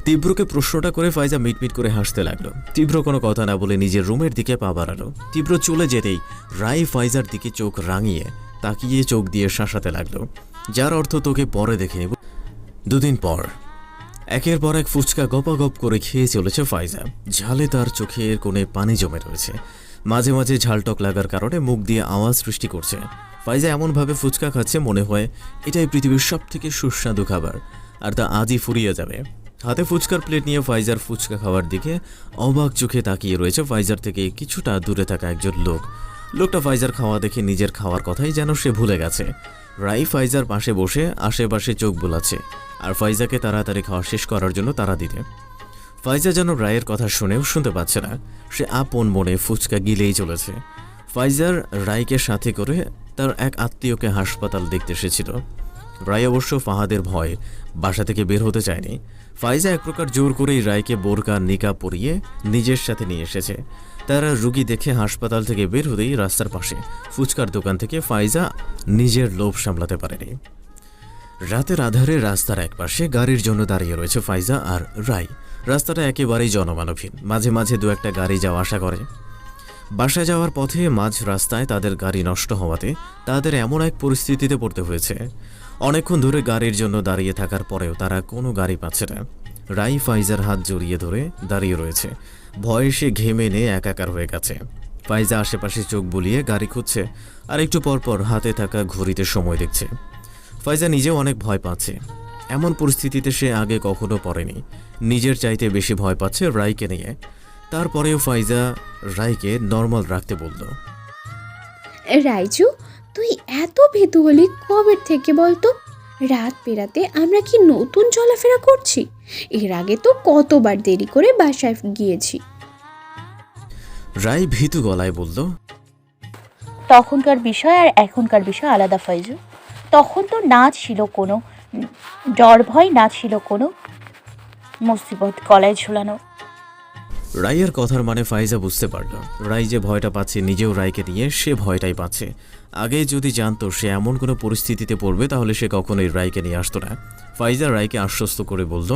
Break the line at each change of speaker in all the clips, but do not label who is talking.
তীব্রকে প্রশ্নটা করে ফাইজা মিটমিট করে হাসতে লাগলো। তীব্র কোনো কথা না বলে নিজের রুমের দিকে পা বাড়ালো। তীব্র চলে যেতেই রাই ফাইজার দিকে চোখ রাঙিয়ে তাকিয়ে চোখ দিয়ে শাসাতে লাগলো, যার অর্থ তোকে পরে দেখে নেব। দুদিন পর একের পর এক ফুচকা গপাগপ করে খেয়ে চলেছে ফাইজা। ঝালে তার চোখের কোণে পানি জমে রয়েছে, মাঝে মাঝে ঝালটক লাগার কারণে মুখ দিয়ে আওয়াজ সৃষ্টি করছে। ফাইজা এমনভাবে ফুচকা খাচ্ছে মনে হয় এটাই পৃথিবীর সব থেকে সুস্বাদু খাবার, আর তা আজই ফুরিয়ে যাবে। হাতে ফুচকার প্লেট নিয়ে ফাইজার ফুচকা খাওয়ার দিকে অবাক চোখে তাকিয়ে রয়েছে ফাইজার থেকে কিছুটা দূরে থাকা একজন লোক। লোকটা ফাইজার খাওয়া দেখে নিজের খাওয়ার কথাই যেন সে ভুলে গেছে। রাই ফাইজার পাশে বসে আশেপাশে চোখ বোলাচ্ছে আর ফাইজাকে তাড়াতাড়ি খাওয়া শেষ করার জন্য তাড়া দিতে। ফাইজা যেন রায়ের কথা শুনেও শুনতে পাচ্ছে না, সে আপন মনে ফুচকা গিলেই চলেছে। ফাইজার রায়কে সাথে করে তার এক আত্মীয়কে হাসপাতাল দেখতে এসেছিল। রায় অবশ্য ফাহাদের ভয় বাসা থেকে বের হতে চায়নি। ফাইজা এক প্রকার জোর করেই রায়কে বোরকা নিকাব পরিয়ে নিজের সাথে নিয়ে এসেছে। তারা রুগী দেখে হাসপাতাল থেকে বের হতেই রাস্তার পাশে ফুচকার দোকান থেকে ফাইজা নিজের লোভ সামলাতে পারেনি। রাতের আধারে রাস্তার একপাশে গাড়ির জন্য দাঁড়িয়ে রয়েছে ফাইজা আর রায়। রাস্তাটা একেবারেই জনমানবহীন, মাঝে মাঝে দু একটা গাড়ি যাওয়া আসা করে। বাসায় যাওয়ার পথে মাঝ রাস্তায় তাদের গাড়ি নষ্ট হওয়াতে তাদের এমন এক পরিস্থিতিতে পড়তে হয়েছে। অনেকক্ষণ ধরে গাড়ির জন্য দাঁড়িয়ে থাকার পরেও তারা কোনো গাড়ি পাচ্ছে না। রাই ফাইজার হাত জড়িয়ে ধরে দাঁড়িয়ে রয়েছে, ভয়ে সে ঘেমে নিয়ে একাকার হয়ে গেছে। ফাইজা আশেপাশে চোখ বুলিয়ে গাড়ি খুঁজছে আর একটু পরপর হাতে থাকা ঘড়িতে সময় দেখছে। ফাইজা নিজেও অনেক ভয় পাচ্ছে, এমন পরিস্থিতিতে সে আগে কখনো পড়েনি। নিজের চাইতে বেশি ভয় পাচ্ছে রাইকে নিয়ে। তারপরেও ফাইজা রাইকে নর্মাল রাখতে বলল।
রাইজু, তুই এত ভীতু হলি কবে থেকে বলতো? রাত পেরাতে আমরা কি নতুন চলাফেরা করছি? এর আগে তো কতবার দেরি করে বাসায় গিয়েছি।
রাই ভীতু গলায় বলল,
তখনকার বিষয় আর এখনকার বিষয় আলাদা ফাইজু। তখন তো না ছিল কোনো ডর ভয়, না ছিল কোনো মুসিবত গলায় ঝুলানো।
রাইয়ের কথার মানে ফাইজা বুঝতে পারল। রাই যে ভয়টা পাচ্ছে নিজেও রাইকে নিয়ে সে ভয়টাই পাচ্ছে। আগে যদি জানতো সে এমন কোনো পরিস্থিতিতে পড়বে তাহলে সে কখনোই রাইকে নিয়ে আসতো না। ফাইজা রাইকে আশ্বস্ত করে বলল,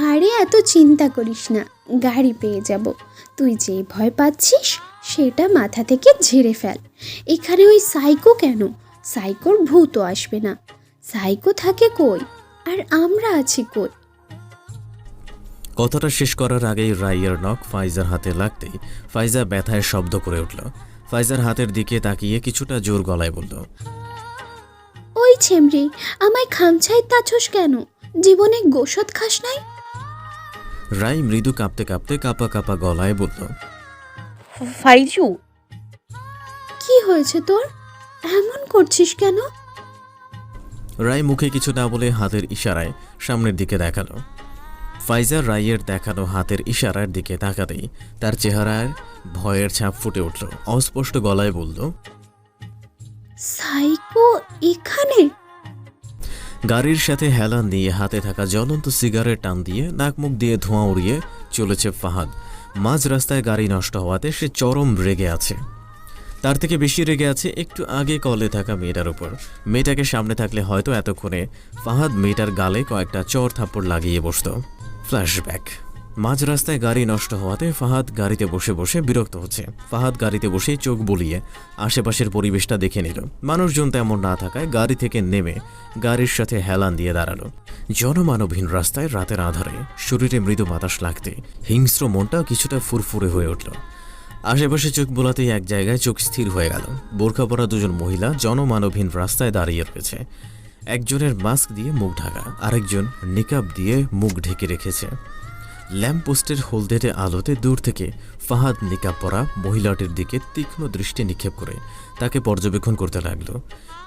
আরে এত চিন্তা করিস না, গাড়ি পেয়ে যাব। তুই যে ভয় পাচ্ছিস সেটা মাথা থেকে ঝেড়ে ফেল। এখানে ওই সাইকো কেন? সাইকোর ভূতও আসবে না। সাইকো থাকে কই, আর আমরা আছি কই?
কথাটা শেষ করার আগেই রাইয়ের নখ ফাইজার হাতে লাগতেই ফাইজা ব্যথায় শব্দ করে উঠল। ফাইজার হাতের দিকে তাকিয়ে কিছুটা জোর গলায় বলল,
ওই ছেমরি, আমায় খামছাই তাছস কেন? জীবনে গোশত খাস নাই?
রাই মৃদু কাঁপতে কাঁপতে কাঁপা কাঁপা গলায় বলল,
ফাইজু,
কি হয়েছে তোর? এমন করছিস কেন?
রাই মুখে কিছু না বলে হাতের ইশারায় সামনের দিকে দেখালো। ফাইজার রাইয়ের দেখানো হাতের ইশারার দিকে তাকাতেই তার চেহারায় ভয়ের ছাপ ফুটে উঠল। অস্পষ্ট গলায় বলল,
সাইকো এখানে?
গাড়ির সাথে হেলান দিয়ে হাতে থাকা জ্বলন্ত সিগারেট টান দিয়ে নাক মুখ দিয়ে ধোঁয়া উড়িয়ে চলেছে ফাহাদ। মাঝ রাস্তায় গাড়ি নষ্ট হওয়াতে সে চরম রেগে আছে। তার থেকে বেশি রেগে আছে একটু আগে কলে থাকা মেয়েটার উপর। মেয়েটাকে সামনে থাকলে হয়তো এতক্ষণে ফাহাদ মেয়েটার গালে কয়েকটা চর থাপ্পড় লাগিয়ে বসত। ফ্ল্যাশব্যাক। মাঝ রাস্তায় গাড়ি নষ্ট হওয়াতে ফাহাদ গাড়িতে বসে বসে বিরক্ত হচ্ছে। ফাহাদ গাড়িতে বসেই চোখ বুলিয়ে আশেপাশের পরিবেশটা দেখে নিল। মানুষজন তেমন না থাকায় গাড়ি থেকে নেমে গাড়ির সাথে হেলান দিয়ে দাঁড়ালো। জনমানবহীন রাস্তায় রাতের আধারে শরীরে মৃদু বাতাস লাগতে হিংস্র মনটা কিছুটা ফুরফুরে হয়ে উঠল। আশেপাশে চোখ বোলাতেই এক জায়গায় চোখ স্থির হয়ে গেল। বোরখা পরা দুজন মহিলা জনমানবহীন রাস্তায় দাঁড়িয়ে রয়েছে। একজনের মাস্ক দিয়ে মুখ ঢাকা, আরেকজন নিকাব দিয়ে মুখ ঢেকে রেখেছে। ল্যাম্পপোস্টের হলদেটে আলোতে দূর থেকে ফাহাদ নিকাব পরা মহিলাটির দিকে তীক্ষ্ণ দৃষ্টি নিক্ষেপ করে তাকে পর্যবেক্ষণ করতে লাগলো।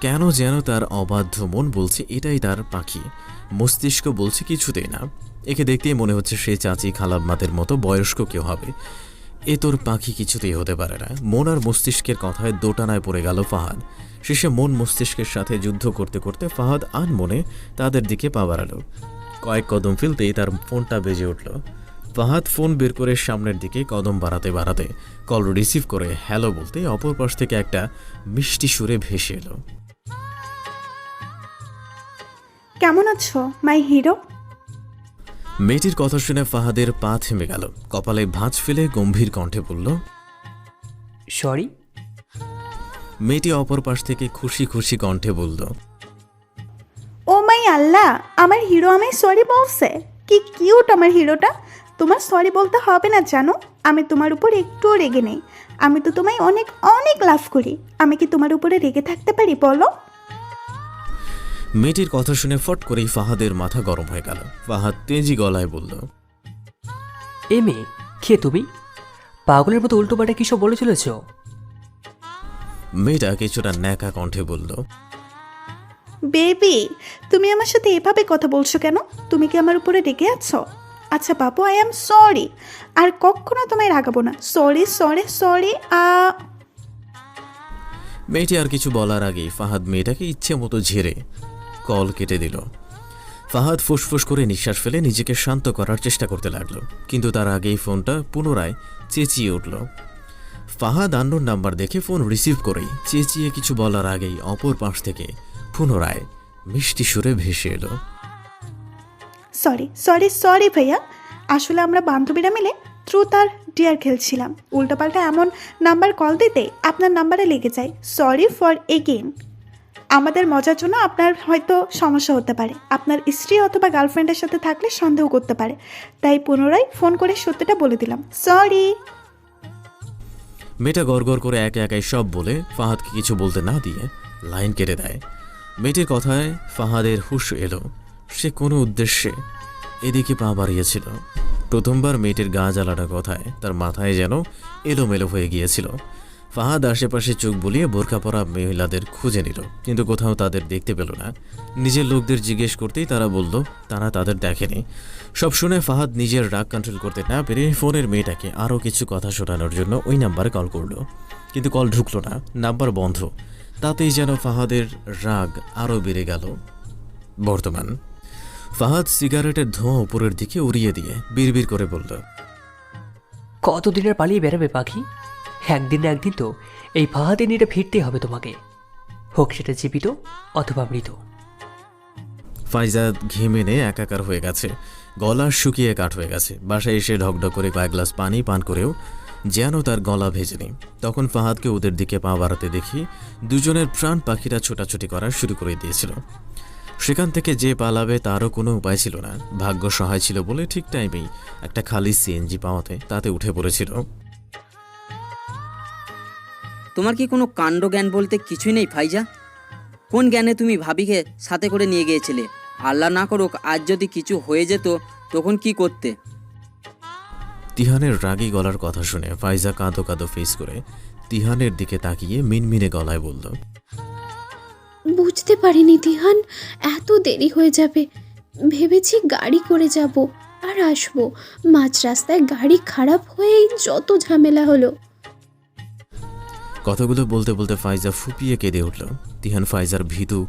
কেন যেন তার অবাধ্য মন বলছে এটাই তার পাখি, মস্তিষ্ক বলছে কিছুতেই না। একে দেখতেই মনে হচ্ছে সে চাচি খালাম্মাদের মতো বয়স্ক কেউ হবে। এ তোর পাখি কিছুতেই হতে পারে না। মন আর মস্তিষ্কের কথায় দোটানায় পড়ে গেল ফাহাদ। শেষে মন মস্তিষ্কের সাথে যুদ্ধ করতে করতে ফাহাদ আনমনে তাদের দিকে পা বাড়ালো। কয়েক কদম ফেলতেই তার ফোনটা বেজে উঠল। ফাহাদ ফোন বের করে সামনের দিকে কদম বাড়াতে বাড়াতে কল রিসিভ করে হ্যালো বলতে অপর পাশ থেকে একটা মিষ্টি সুরে ভেসে এলো।
কেমন আছো মাই হিরো?
মেয়েটির কথা শুনে ফাহাদের পা থেমে গেল। কপালে ভাঁজ ফেলে গম্ভীর কণ্ঠে বলল,
সরি।
মেয়েটি অপর পাশ থেকে খুশি খুশি কণ্ঠে বলল,
ও মাই আল্লাহ, আমার হিরো আমায় সরি বলছে। কি কিউট আমার হিরোটা। তোমার সরি বলতে হবে না জানো, আমি তোমার উপর একটুও রেগে নেই। আমি তো তোমায় অনেক অনেক লাভ করি। আমি কি তোমার উপরে রেগে থাকতে পারি বলো?
মেয়েটির কথা শুনে ফট করেই ফাহাদের মাথা গরম হয়ে গেল। ফাহাদ তেজি গলায় বলল,
এ মেয়ে, কে তুমি? পাগলের মতো উল্টোপাল্টা কিসব বলে চলেছ?
মেয়েটা কিছুটা ন্যাকা কণ্ঠে বলল,
বেবি, তুমি আমার সাথে এভাবে কথা বলছো কেন? তুমি কি আমার উপরে রেগে আছো? আচ্ছা বাবু, আই এম সরি। আর কখনো তোমায় রাগাবো না। Sorry sorry sorry.
মেয়েটি আর কিছু বলার আগেই ফাহাদ মেয়েটাকে ইচ্ছে মতো ঝেড়ে কল কেটে দিল। ফাহাদ ফুসফুস করে নিঃশ্বাস ফেলে নিজেকে শান্ত করার চেষ্টা করতে লাগলো, কিন্তু তার আগেই ফোনটা পুনরায় চেঁচিয়ে উঠল। ফাহাদ আন্নোর নাম্বার দেখে ফোন রিসিভ করেই চেঁচিয়ে কিছু বলার আগেই অপর পাশ থেকে পুনরায় মিষ্টি সুরে ভেসে এলো,
সরি সরি সরি ভাইয়া। আসলে আমরা বান্ধবীরা মিলে ট্রুথ আর ডিয়ার খেলছিলাম। উল্টোপাল্টা এমন নাম্বার কল দিতে আপনার নাম্বারে লেগে যায়। Sorry for again. আমাদের মজার জন্য আপনার হয়তো সমস্যা হতে পারে। আপনার স্ত্রী অথবা গার্লফ্রেন্ডের সাথে থাকলে সন্দেহ করতে পারে, তাই পুনরায় ফোন করে সত্যিটা বলে দিলাম। সরি।
মেয়েটা গড়গড় করে একে একাই সব বলে ফাহাদকে কিছু বলতে না দিয়ে লাইন কেটে দেয়। মেয়েটির কথায় ফাহাদের হুঁশ এলো। সে কোনো উদ্দেশ্যে এদিকে পা বাড়িয়েছিল। প্রথমবার মেয়েটির গা জ্বালানোর কথায় তার মাথায় যেন এলোমেলো হয়ে গিয়েছিল। ফাহাদ আশেপাশে চোখ বুলিয়ে বোরকা পরা মহিলাদের খুঁজে নিল, কিন্তু কোথাও তাদের দেখতে পেল না। নিজের লোকদের জিজ্ঞেস করতেই তারা বলল তারা তাদের দেখেনি। সব শুনে ফাহাদ নিজের রাগ কন্ট্রোল করতে না পেরে ফোনের মেয়েটাকে আরও কিছু কথা শোনানোর জন্য ওই নাম্বারে কল করল, কিন্তু কল ঢুকলো না, নাম্বার বন্ধ। তাতেই যেন ফাহাদের রাগ আরও বেড়ে গেল। বর্তমান ফাহাদ সিগারেটের ধোঁয়া উপরের দিকে উড়িয়ে দিয়ে বিড়বিড় করে বলল,
কতদিনের পালিয়ে বেড়াবে পাখি? একদিন না একদিন তো এই ফাহাদের নিয়ে ফিরতে হবে তোমাকে, হোক সেটা জীবিত অথবা মৃত।
ফাইজা ঘেমেনে একাকার হয়ে গেছে, গলা শুকিয়ে কাঠ হয়ে গেছে। বাসায় এসে ঢকঢক করে কয়েক গ্লাস পানি পান করেও যেন তার গলা ভেজেনি। তখন ফাহাদকে ওদের দিকে পা বাড়াতে দেখি দুজনের প্রাণ পাখিরা ছোটাছুটি করা শুরু করে দিয়েছিল। সেখান থেকে যে পালাবে তারও কোনো উপায় ছিল না। ভাগ্য সহায় ছিল বলে ঠিক টাইমেই একটা খালি সিএনজি পাওয়াতে তাতে উঠে পড়েছিল।
তোমার কি কোনো কাণ্ডজ্ঞান বলতে কিছুই নেই ফাইজা? কোন জ্ঞানে তুমি ভাবিকে সাথে করে নিয়ে গিয়েছিলে? আল্লাহ না করুক আজ যদি কিছু হয়ে যেত তখন কি করতে?
তিহানের রাগী গলার কথা শুনে ফাইজা কাঁদো কাঁদো ফেস করে তিহানের দিকে তাকিয়ে মিনমিনে গলায় বলল,
বুঝতে পারিনি তিহান, এত দেরি হয়ে যাবে। ভেবেছি গাড়ি করে যাব আর আসবো, মাঝ রাস্তায় গাড়ি খারাপ হয়েই যত ঝামেলা হলো।
কথাগুলো বলতে বলতে ফাইজা ফুপিয়ে কেঁদে উঠল। তিহান ফাইজার ভীতু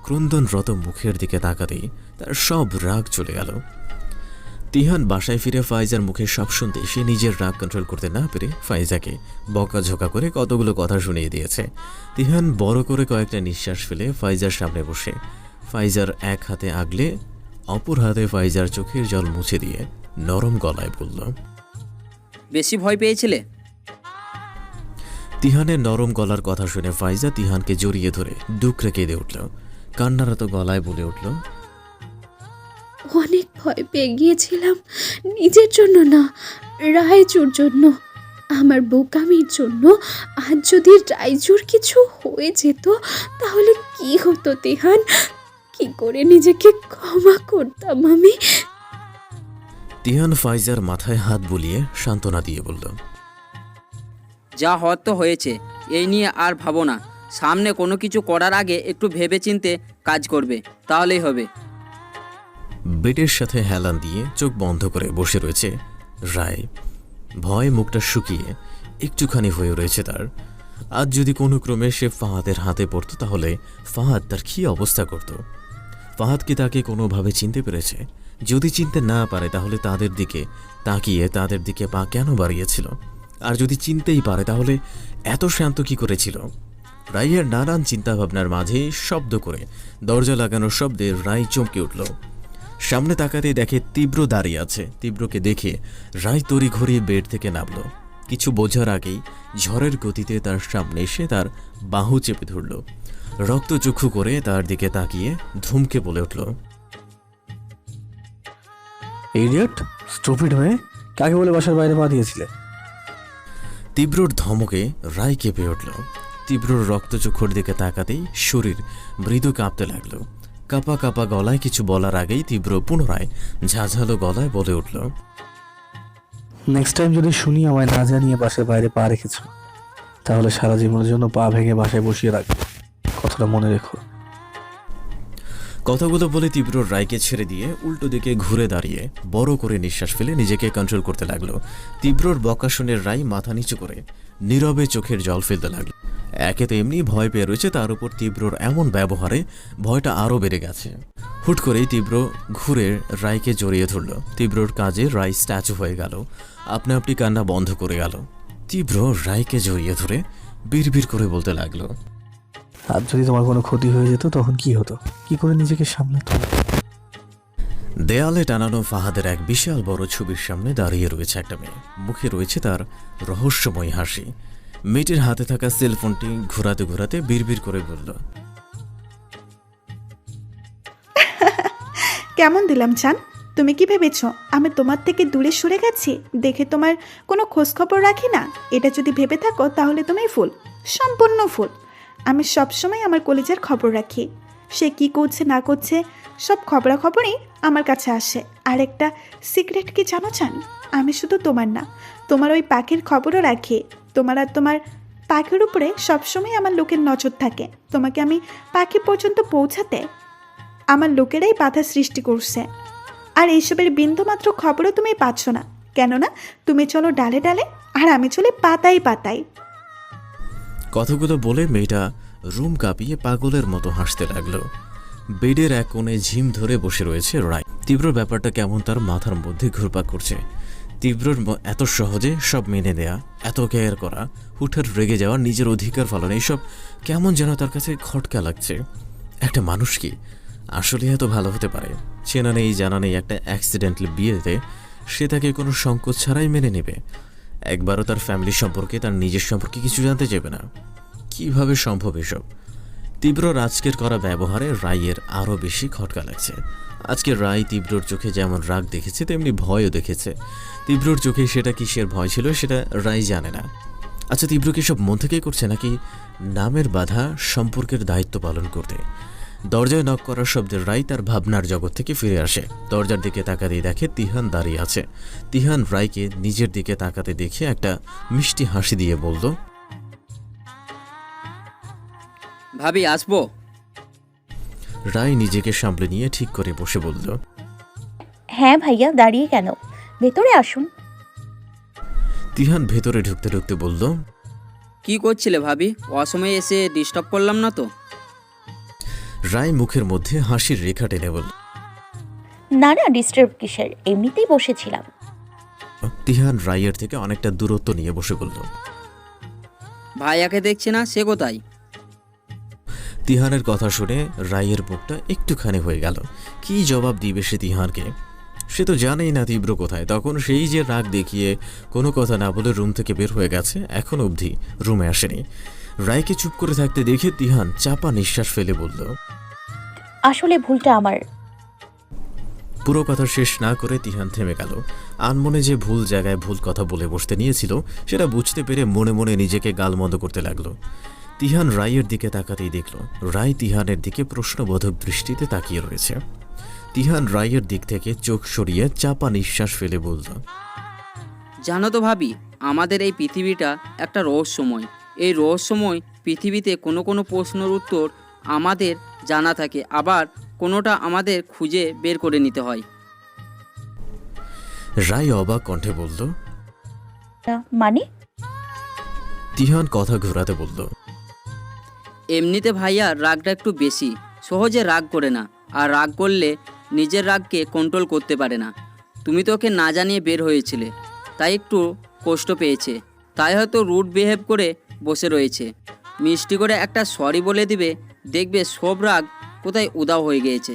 ক্রন্দনরত মুখের দিকে তাকাতেই তার সব রাগ চলে গেল। তিহান বাসায় ফিরে ফাইজার মুখে সব শুনতে সে নিজের রাগ কন্ট্রোল করতে না পেরে ফাইজাকে বকাঝকা করে কতগুলো কথা শুনিয়ে দিয়েছে। তিহান বড় করে কয়েকটা নিঃশ্বাস ফেলে ফাইজার সামনে বসে ফাইজার এক হাতে আগলে অপর হাতে ফাইজার চোখের জল মুছে দিয়ে নরম গলায় বলল,
বেশি ভয় পেয়েছিলে?
তিহানের নরম গলার কথা শুনে ফাইজা তিহানকে জড়িয়ে ধরে ডুকরে কেঁদে উঠল। কান্নারত গলায় বলে উঠল,
অনেক ভয় পেয়ে গিয়েছিলাম, নিজের জন্য না, রায়চুর জন্য, আমার বোকামির জন্য। আজ যদি রায়চুর কিছু হয়ে যেত তাহলে কি হতো তিহান? কি করে নিজেকে ক্ষমা করতাম আমি?
তিহান ফাইজার মাথায় হাত বুলিয়ে সান্ত্বনা দিয়ে বলল,
যা হওয়ার তো হয়েছে, এই নিয়ে আর ভাবো না। সামনে কোনো কিছু করার আগে একটু ভেবেচিন্তে কাজ করবে, তাহলেই হবে।
বেডের সাথে হেলান দিয়ে চোখ বন্ধ করে বসে রয়েছে রায়। ভয় মুখটা শুকিয়ে একটুখানি হয়ে রয়েছে তার। আজ যদি কোনো ক্রমে সে ফাহাদের হাতে পড়ত তাহলে ফাহাদ তার কী অবস্থা করত? ফাহাদ কি তাকে কোনোভাবে চিনতে পেরেছে? যদি চিনতে না পারে তাহলে তাদের দিকে তাকিয়ে তাদের দিকে পা কেন বাড়িয়েছিল? আর যদি চিনতেই পারে তাহলে এত শান্ত কি করেছিল? রাইয়ের নানান চিন্তাভাবনার মাঝে শব্দ করে দরজা লাগানোর শব্দে রাই চমকে উঠল। সামনে তাকাতেই দেখে তীব্র দাঁড়িয়ে আছে। তীব্রকে দেখে রাই তড়িঘড়ি বেড থেকে নামল। কিছু বোঝার আগেই ঝড়ের গতিতে তার সামনে এসে তার বাহু চেপে ধরল। রক্তচক্ষু করে তার দিকে তাকিয়ে ধুমকে বলে উঠল,
ইডিয়ট, স্টুপিড হয়ে কাকে বলে বাসার বাইরে পা দিয়েছিলে?
তীব্রর ধমকে রায় কেঁপে উঠল। তীব্রর রক্তচক্ষুর দিকে তাকাতেই শরীর মৃদু কাঁপতে লাগলো। কাঁপা কাঁপা গলায় কিছু বলার আগেই তীব্র পুনরায় ঝাঁঝালো গলায় বলে উঠল,
নেক্সট টাইম যদি শুনি আমায় না জানিয়ে বাসার বাইরে পা রেখেছ, তাহলে সারা জীবনের জন্য পা ভেঙে বাসায় বসিয়ে রাখবো। কথাটা মনে রেখো।
কথাগুলো বলে তীব্র রায়কে ছেড়ে দিয়ে উল্টো দিকে ঘুরে দাঁড়িয়ে বড় করে নিঃশ্বাস ফেলে নিজেকে কন্ট্রোল করতে লাগলো। তীব্রর বকা শুনে রায় মাথা নিচু করে নীরবে চোখের জল ফেলতে লাগলো। একে তো এমনি ভয় পেয়ে রয়েছে, তার উপর তীব্রর এমন ব্যবহারে ভয়টা আরও বেড়ে গেছে। হুট করেই তীব্র ঘুরে রায়কে জড়িয়ে ধরল। তীব্রর কাজে রায় স্ট্যাচু হয়ে গেল, আপনা আপনি কান্না বন্ধ করে গেল। তীব্র রায়কে জড়িয়ে ধরে বিড়বিড় করে বলতে লাগলো,
আর যদি তোমার কোনো ক্ষতি হয়ে যেত তখন কি হতো? কি করে নিজেকে সামলাতো?
দেয়ালে টানানো ফাহাদের এক বিশাল বড় ছবির সামনে দাঁড়িয়ে রয়েছে একটা মেয়ে। মুখে রয়েছে তার রহস্যময় হাসি। মেয়েটির হাতে থাকা সেলফোনটি ঘোরাতে ঘোরাতে বিড়বিড় করে বলল,
কেমন দিলাম চান? তুমি কি ভেবেছো আমি তোমার থেকে দূরে সরে গেছি দেখে তোমার কোনো খোঁজ খবর রাখি না? এটা যদি ভেবে থাকো তাহলে তুমি ফুল, সম্পূর্ণ ফুল। আমি সবসময় আমার কলেজের খবর রাখি। সে কি করছে না করছে সব খবরাখবরই আমার কাছে আসে। আর একটা সিক্রেট কি জানো চান? আমি শুধু তোমার না, তোমার ওই পাখির খবরও রাখি। তোমার আর তোমার পাখির উপরে সবসময় আমার লোকের নজর থাকে। তোমাকে আমি পাখি পর্যন্ত পৌঁছাতে আমার লোকেরাই বাধা সৃষ্টি করছে। আর এইসবের বিন্দুমাত্র খবরও তুমি পাচ্ছ না, কেননা তুমি চলো ডালে ডালে আর আমি চলি পাতায় পাতায়।
কথাগুলো বলে মেয়েটা রুম কাঁপিয়ে পাগলের মতো হাসতে লাগলো। বেডের এক কোণে ঝিম ধরে বসে রয়েছে রায়। তীব্রর ব্যাপারটা কেমন তার মাথার মধ্যে ঘুরপাক করছে। তীব্রর এত সহজে সব মেনে নেয়া, এত কেয়ার করা, হুঠাৎ রেগে যাওয়া, নিজের অধিকার পালন, এইসব কেমন যেন তার কাছে খটকা লাগছে। একটা মানুষ কি আসলে এত ভালো হতে পারে? চেনা নেই জানা নেই একটা অ্যাক্সিডেন্টাল বিয়েতে সে তাকে কোনো সংকোচ ছাড়াই মেনে নেবে। একবারও তার ফ্যামিলি সম্পর্কে, তার নিজের সম্পর্কে কিছু জানতে চাইবে না। কিভাবে সম্ভব এসব? তীব্রর আজকের করা ব্যবহারে রায়ের আরও বেশি খটকা লাগছে। আজকে রায় তীব্রর চোখে যেমন রাগ দেখেছে তেমনি ভয়ও দেখেছে। তীব্রর চোখে সেটা কিসের ভয় ছিল সেটা রায় জানে না। আচ্ছা, তীব্র কি সব মন থেকেই করছে নাকি নামের বাধা সম্পর্কের দায়িত্ব পালন করতে? দরজায় নক করার শব্দে রায় তার ভাবনার জগৎ থেকে ফিরে আসে। দরজার দিকে তাকাতেই দেখে তিহান দাঁড়িয়ে আছে। তিহান রায়কে নিজের দিকে তাকাতে দেখে একটা মিষ্টি হাসি দিয়ে বলল,
ভাবি আসবো?
রায় নিজেকে সামলে নিয়ে ঠিক করে বসে বলল,
হ্যাঁ ভাইয়া, দাঁড়িয়ে কেন? ভেতরে আসুন।
তিহান ভেতরে ঢুকতে ঢুকতে বলল,
কি করছিলে ভাবি? অসময়ে এসে ডিস্টার্ব করলাম না তো?
রায় মুখের মধ্যে হাসির রেখা টেনে বলল,
না না, ডিস্টার্ব কিসের, এমনিতেই বসেছিলাম।
তিহান রায়ের থেকে অনেকটা দূরত্ব নিয়ে বসে বলল,
ভাইয়াকে দেখছি না, সে কোথায়?
তিহানের কথা শুনে রায়ের মুখটা একটুখানি হয়ে গেল। কি জবাব দিবে সে তিহানকে? সে তো জানেই না তীব্র কোথায়। তখন সেই যে রাগ দেখিয়ে কোনো কথা না বলে রুম থেকে বের হয়ে গেছে, এখন অবধি রুমে আসেনি। রায়কে চুপ করে থাকতে দেখে তিহান চাপা নিঃশ্বাস ফেলে বলল,
আসলে ভুলটা আমার।
পুরো কথা শেষ না করে তিহান থেমে গেল। আনমনে যে ভুল জায়গায় ভুল কথা বলে বসতে নিয়েছিল সেটা বুঝতে পেরে মনে মনে নিজেকে গালমন্দ করতে লাগলো। তিহান রায়ের দিকে তাকাতেই দেখল রায় তিহানের দিকে প্রশ্নবোধক দৃষ্টিতে তাকিয়ে রয়েছে। তিহান রায়ের দিক থেকে চোখ সরিয়ে চাপা নিঃশ্বাস ফেলে বলল,
জানো তো ভাবি, আমাদের এই পৃথিবীটা একটা রহস্যময়। এই রহস্যময় পৃথিবীতে কোনো কোনো প্রশ্নের উত্তর আমাদের জানা থাকে, আবার কোনোটা আমাদের খুঁজে বের করে নিতে হয়।
রায় অবাক কণ্ঠে বলল,
মানে?
তিহান কথা ঘোরাতে বলল,
এমনিতে ভাইয়া রাগটা একটু বেশি, সহজে রাগ করে না, আর রাগ করলে নিজের রাগকে কন্ট্রোল করতে পারে না। তুমি তো ওকে না জানিয়ে বের হয়েছিলে, তাই একটু কষ্ট পেয়েছে, তাই হয়তো রুড বিহেভ করে বসে রয়েছে। মিষ্টি করে একটা সরি বলে দিবে, দেখবে সব রাগ কোথায় উধাও হয়ে গিয়েছে।